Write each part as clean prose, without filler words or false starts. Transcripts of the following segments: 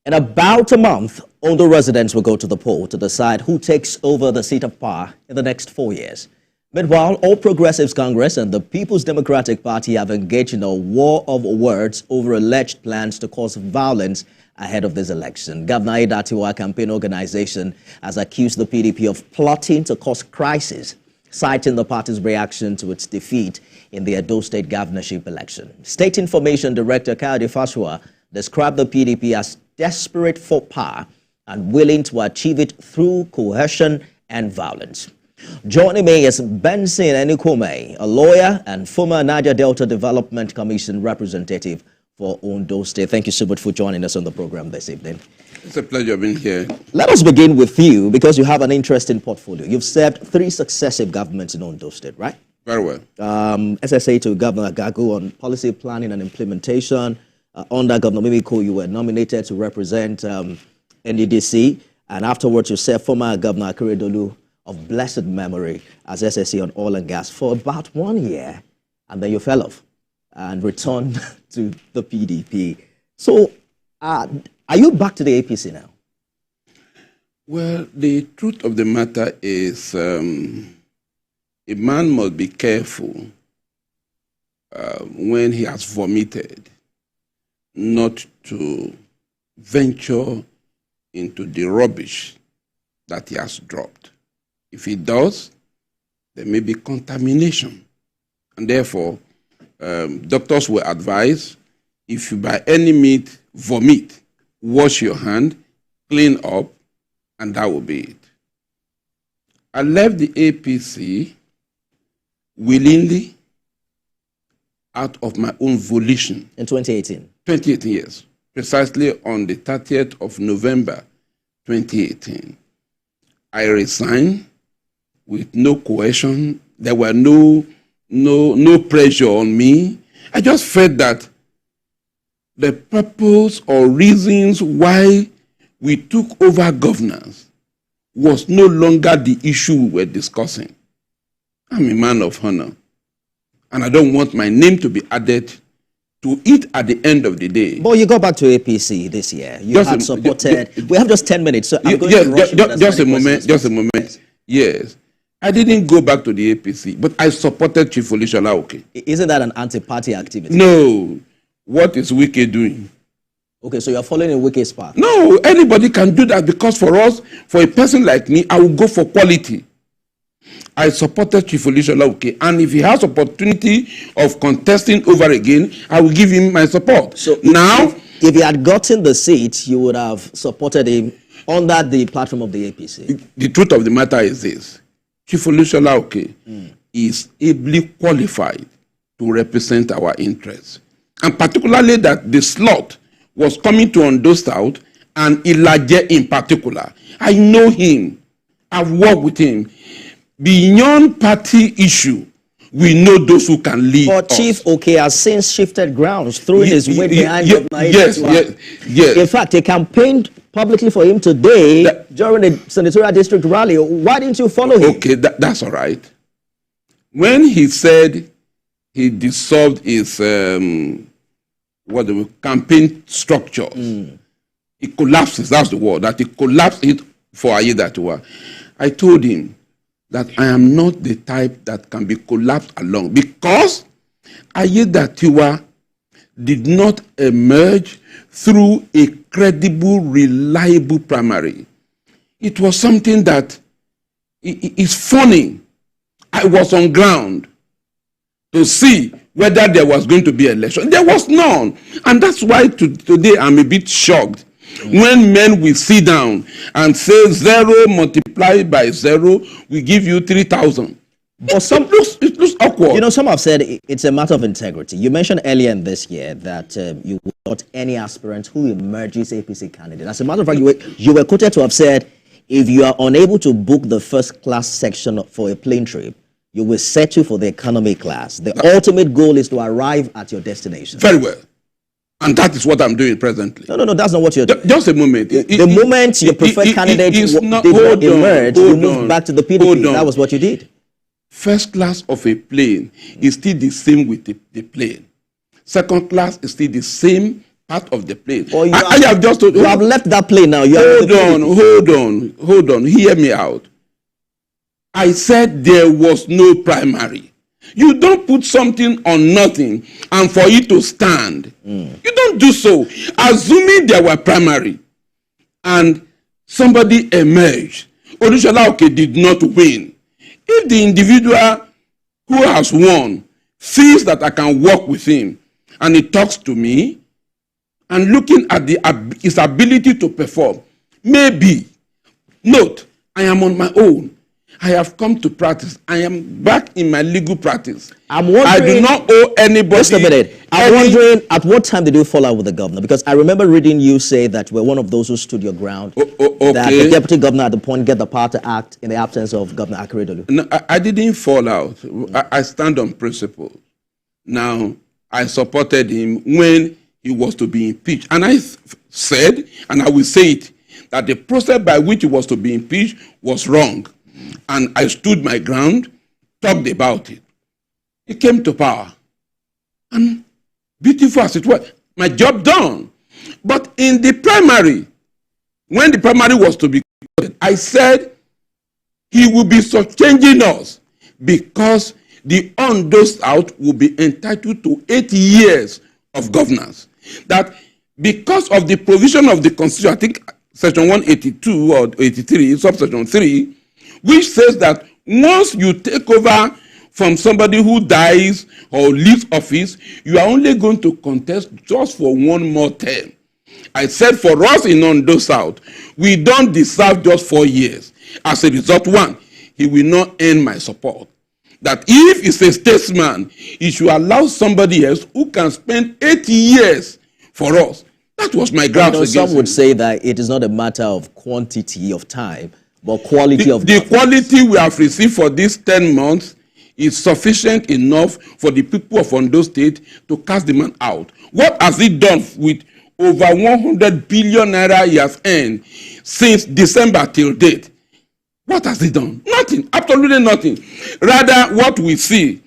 In about a month, Ondo residents will go to the poll to decide who takes over the seat of power in the next 4 years. Meanwhile, All Progressives Congress and the People's Democratic Party have engaged in a war of words over alleged plans to cause violence ahead of this election. Governor Aiyedatiwa campaign organization has accused the PDP of plotting to cause crisis, citing the party's reaction to its defeat in the Ondo State governorship election. State Information Director Aiyedatiwa described the PDP as desperate for power and willing to achieve it through coercion and violence. Joining me is Enikuomeyin, a lawyer and former Niger Delta Development Commission representative for Ondo State. Thank you so much for joining us on the program this evening. It's a pleasure being here. Let us begin with you because you have an interesting portfolio. You've served 3 successive governments in Ondo State, right? Very well. SSA to Governor Gagu on policy planning and implementation. Under Governor Mimiko, you were nominated to represent NDDC, and afterwards you served former Governor Akeredolu of blessed memory as SSA on oil and gas for about 1 year, and then you fell off and returned to the PDP. So, are you back to the APC now? Well, the truth of the matter is a man must be careful when he has vomited not to venture into the rubbish that he has dropped. If he does, there may be contamination. And therefore, doctors will advise, if you by any means vomit, wash your hand, clean up, and that will be it. I left the APC willingly out of my own volition. In 2018? 2018, yes. Precisely on the 30th of November, 2018. I resigned with no coercion. There were no pressure on me. I just felt that the purpose or reasons why we took over governance was no longer the issue we were discussing. I'm a man of honor, and I don't want my name to be added to it at the end of the day. But you go back to APC this year. You had supported. We have just 10 minutes. So I'm going to rush just a moment. Yes. I didn't go back to the APC, but I supported Chief Olishola Oke. Isn't that an anti-party activity? No. What is Wike doing? Okay, so you're following in Wike's path. No, anybody can do that, because for us, for a person like me, I will go for quality. I supported Chief Olishola Oke, and if he has opportunity of contesting over again, I will give him my support. So now, if he had gotten the seat, you would have supported him under the platform of the APC. The truth of the matter is this: Chief Olishola Oke is ably qualified to represent our interests, and particularly that the slot was coming to Ondo South and Ilaje in particular. I know him. I've worked with him. Beyond party issue, we know those who can lead But us. Chief Oke has since shifted grounds, through his weight behind yes. In fact, he campaigned publicly for him today during the senatorial district rally. Why didn't you follow him? Okay, that's all right. When he said he dissolved his campaign structures, he collapses. That's the word. That he collapsed it for Aiyedatiwa. I told him that I am not the type that can be collapsed along, because Aiyedatiwa did not emerge through a credible, reliable primary. It was something that is funny. I was on ground to see whether there was going to be an election. There was none. And that's why today I'm a bit shocked when men will sit down and say 0 multiplied by 0 will give you 3,000. But it looks awkward. You know, some have said it's a matter of integrity. You mentioned earlier in this year that you would not any aspirant who emerges APC candidate. As a matter of fact, you were quoted to have said, if you are unable to book the first class section for a plane trip, you will settle for the economy class. The ultimate goal is to arrive at your destination. Very well. And that is what I'm doing presently. No, that's not what you're doing. Just a moment. The moment your preferred candidate did not emerge, you moved back to the PDP. That was what you did. First class of a plane is still the same with the plane. Second class is still the same part of the plane. Well, I have just told you have left that plane now. Hold on. Hear me out. I said there was no primary. You don't put something on nothing and for it to stand. You don't do so. Assuming there were primary and somebody emerged, Odushola Oke did not win. If the individual who has won feels that I can work with him and he talks to me and looking at his ability to perform, maybe. Note, I am on my own. I have come to practice. I am back in my legal practice. I do not owe anybody. Just a minute. I'm wondering, at what time did you fall out with the governor? Because I remember reading you say that you were one of those who stood your ground. Okay. That the deputy governor at the point get the power to act in the absence of Governor Akeredolu. No, I didn't fall out. I stand on principle. Now, I supported him when he was to be impeached. And I said, and I will say it, that the process by which he was to be impeached was wrong. And I stood my ground, talked about it. He came to power. And beautiful as it was, my job done. But in the primary, when the primary was to be conducted, I said he will be changing us because the Ondo South will be entitled to 8 years of governance. That because of the provision of the Constitution, I think Section 182 or 83, subsection 3, which says that once you take over from somebody who dies or leaves office, you are only going to contest just for one more term. I said for us in Ondo South, we don't deserve just 4 years. As a result, one, he will not earn my support. That if he's a statesman, he should allow somebody else who can spend 8 years for us. That was my ground against some would him. say that it is not a matter of quantity of time, but quality of the governance. quality we have received for these 10 months is sufficient enough for the people of Ondo State to cast the man out. What has he done with over 100 billion naira he has earned since December till date? What has he done? Nothing. Absolutely nothing. Rather, what we see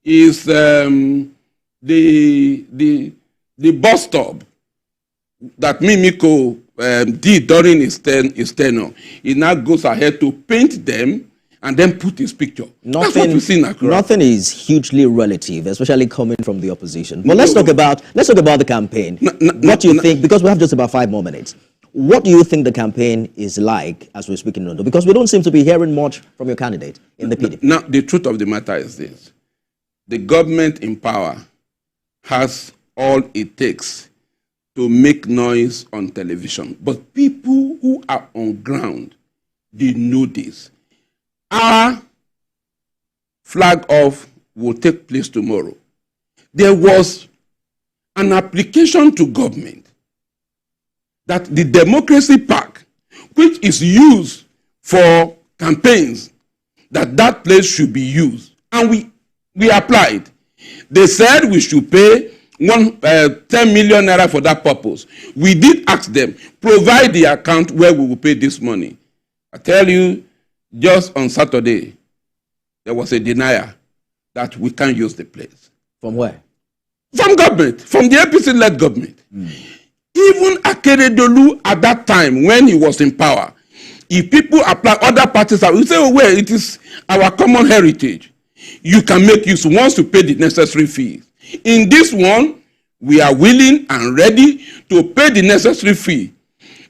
is the bus stop that Mimiko did during his tenure. He now goes ahead to paint them and then put his picture. That's what we see in Accra. Nothing is hugely relative, especially coming from the opposition. But let's talk about the campaign. What do you think? Because we have just about 5 more minutes. What do you think the campaign is like as we speak in Ondo? Because we don't seem to be hearing much from your candidate in the PDP. Now, the truth of the matter is this. The government in power has all it takes to make noise on television. But people who are on ground, they know this. Our flag off will take place tomorrow. There was an application to government that the Democracy Park, which is used for campaigns, that place should be used. And we applied. They said we should pay 10 million naira for that purpose. We did ask them, provide the account where we will pay this money. I tell you, just on Saturday, there was a denial that we can't use the place. From where? From government, from the APC-led government. Even Akeredolu at that time, when he was in power, if people apply, other parties, we say, oh, well, it is our common heritage. You can make use once you pay the necessary fees. In this one, we are willing and ready to pay the necessary fee.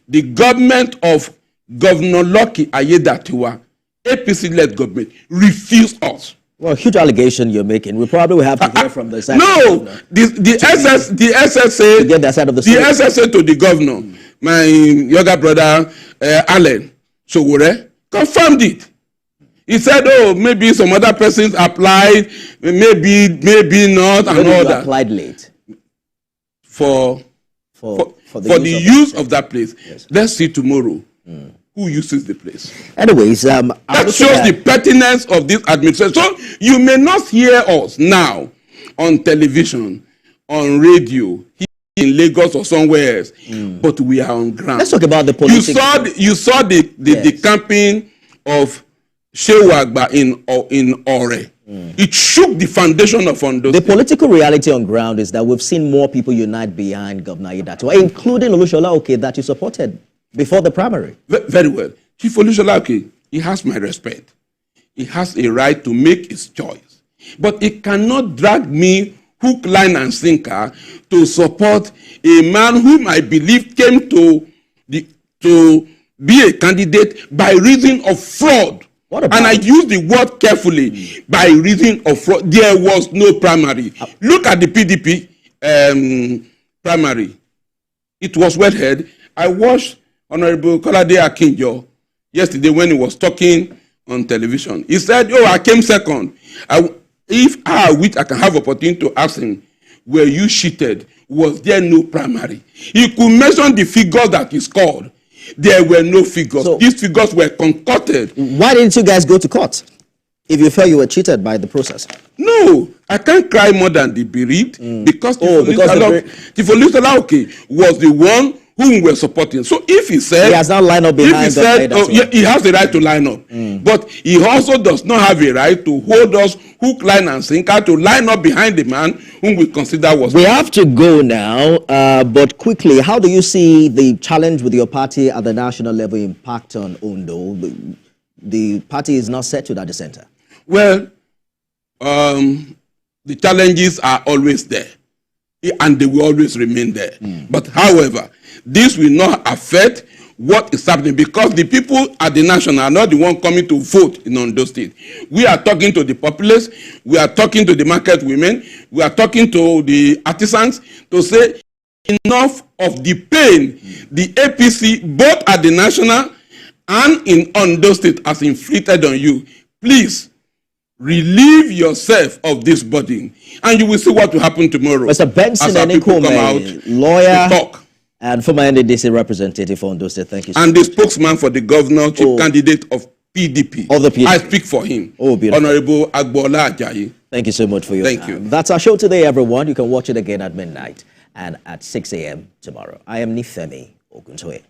The government of Governor Lucky Aiyedatiwa, APC-led government, refused us. Well, huge allegation you're making. We probably will have to hear from the side. No, the SSA, to get that side of the SSA to the governor, my younger brother Allen Sowore, confirmed it. He said, "Oh, maybe some other persons applied, maybe not, and all that." Applied late for the use of that place. Yes. Let's see tomorrow who uses the place. Anyways, that shows the pertinence of this administration. So you may not hear us now on television, on radio, here in Lagos or somewhere else, but we are on ground. Let's talk about the politics. You saw the campaign of Shehu Agba in Ore. It shook the foundation of Ondo. The political reality on ground is that we've seen more people unite behind Governor Aiyedatiwa, including Olushola Oke that you supported before the primary. Very well. Chief Olushola Oke, he has my respect. He has a right to make his choice. But he cannot drag me hook, line, and sinker to support a man whom I believe came to be a candidate by reason of fraud. And I use the word carefully, by reason of fraud. There was no primary. Look at the PDP primary. It was well held. I watched Honorable Kolade Akinjo yesterday when he was talking on television. He said, oh, I came second. If I wish I can have opportunity to ask him, were you cheated? Was there no primary? He could mention the figures that he scored. There were no figures. So, these figures were concocted. Why didn't you guys go to court if you felt you were cheated by the process? No, I can't cry more than the bereaved because Olushola Oke was the one whom we were supporting. So if he said... He has not lined up behind he has the right to line up. But he also does not have a right to hold us hook, line, and sinker to line up behind the man whom we consider was... We have to go now, but quickly, how do you see the challenge with your party at the national level impact on Ondo? The party is not settled at the center. Well, the challenges are always there, and they will always remain there. But however, this will not affect what is happening because the people at the national are not the one coming to vote in Ondo State. We are talking to the populace, we are talking to the market women, we are talking to the artisans to say enough of the pain the APC, both at the national and in Ondo State, has inflicted on you. Please, relieve yourself of this burden, and you will see what will happen tomorrow. Mr. Benson Enikuomeyin, lawyer and former NDC representative for Ondo State. Thank you. And the spokesman for the governorship candidate of PDP. Of the PDP. I speak for him. Oh, beautiful. Honorable Agbola Ajayi. Thank you so much for your time. Thank you. That's our show today, everyone. You can watch it again at midnight and at 6 a.m. tomorrow. I am Nifemi Oguntoye.